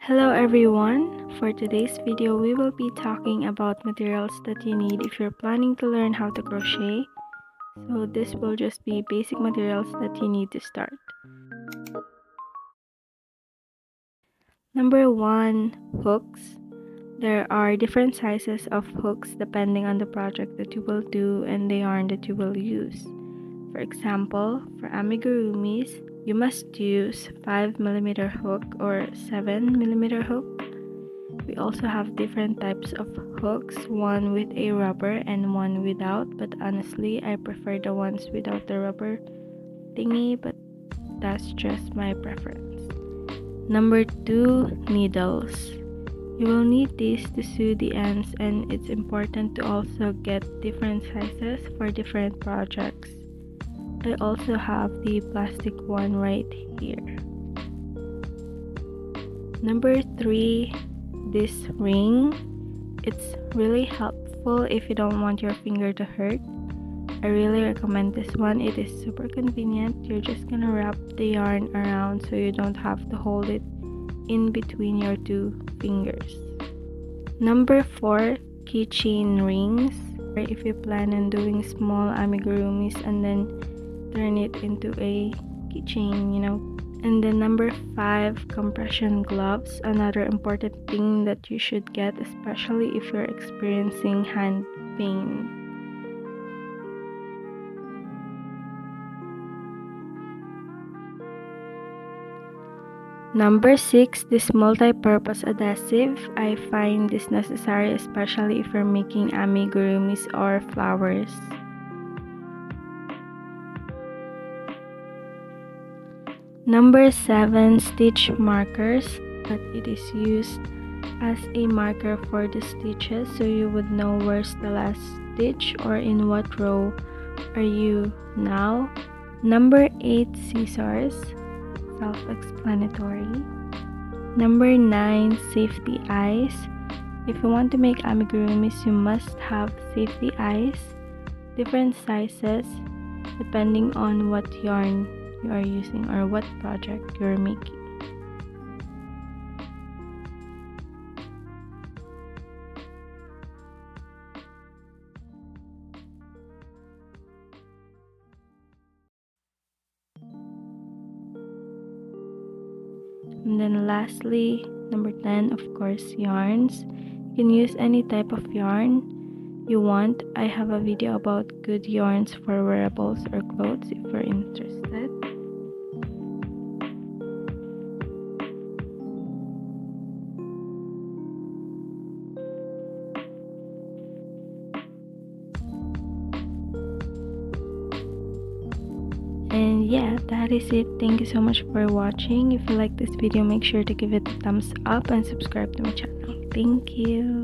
Hello everyone! For today's video, we will be talking about materials that you need if you're planning to learn how to crochet. So this will just be basic materials that you need to start. Number 1, hooks. There are different sizes of hooks depending on the project that you will do and the yarn that you will use. For example, for amigurumis, you must use 5mm hook or 7mm hook. We also have different types of hooks, one with a rubber and one without, but honestly I prefer the ones without the rubber thingy, but that's just my preference. Number 2, needles. You will need these to sew the ends, and it's important to also get different sizes for different projects. I also have the plastic one right here. Number 3, this ring. It's really helpful if you don't want your finger to hurt. I really recommend this one. It is super convenient. You're just gonna wrap the yarn around so you don't have to hold it in between your two fingers. Number 4, keychain rings. If you plan on doing small amigurumis and then turn it into a keychain, And then number 5, compression gloves. Another important thing that you should get, especially if you're experiencing hand pain. Number 6, this multi-purpose adhesive. I find this necessary, especially if you're making amigurumis or flowers. Number 7, stitch markers. But it is used as a marker for the stitches, so you would know where's the last stitch or in what row are you now. Number 8, scissors. Self-explanatory. Number 9, safety eyes. If you want to make amigurumis, you must have safety eyes, different sizes depending on what yarn you are using or what project you're making. And then lastly, number 10, of course, yarns. You can use any type of yarn you want. I have a video about good yarns for wearables or clothes if you're interested. And yeah, that is it. Thank you so much for watching. If you like this video, make sure to give it a thumbs up and subscribe to my channel. Thank you.